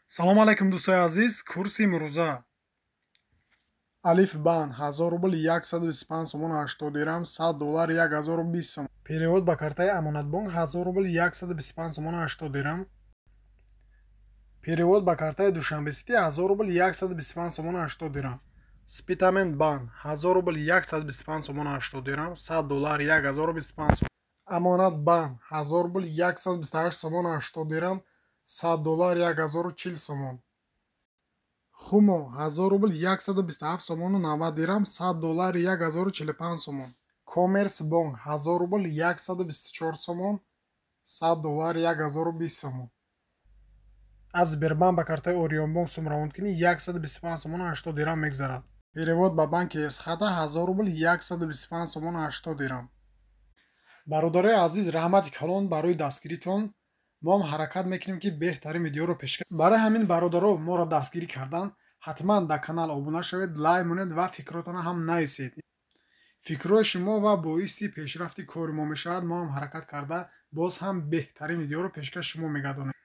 салом алайкум дӯстои азиз. Курси имрӯза алиф бан 1000 рубл 125 сомон 80 дирҳам, $100 1020 сомон. Перевод ба картаи амонатбонк 1000 рубл 125 сомон 80 дирҳам. Перевод ба картаи душанбеситӣ 1000 рубл 125 сомон 80 дирҳам. Спитамент бан 1000 рубл 125 сомон 80 дирҳам, $100 1025 сомон. Амонат бан 1000 рубл 128 сомон 80 дирҳам, $100 1040 сомон. Хумо 1000 рубл 127 сомон 90 дирҳам, $100 1045 сомон. Коммерсбонк 1000 рубл 124 сомон, $100 1020 сомон. аз Сбербанк ба картаи Орионбонк сумравонкунӣ 125 сомон 80 дирҳам мегзарад. Перевод ба банки Эсхата 1000 рубл 125 сомон 80 дирҳам. бародарои азиз, раҳмати калон барои дастгиритон. мо ҳам ҳаракат мекунем ки беҳтарин видеоро пешкаш. барои ҳамин бародаро моро дастгирӣ кардан, ҳатман дар канал обуна шавед, лайк монед ва фикротона ҳам нависед. фикрҳои шумо ва боиси пешрафти кори мо мешавад. мо ҳам ҳаракат карда боз ҳам беҳтарин видеоро пешкаш шумо мегардонем.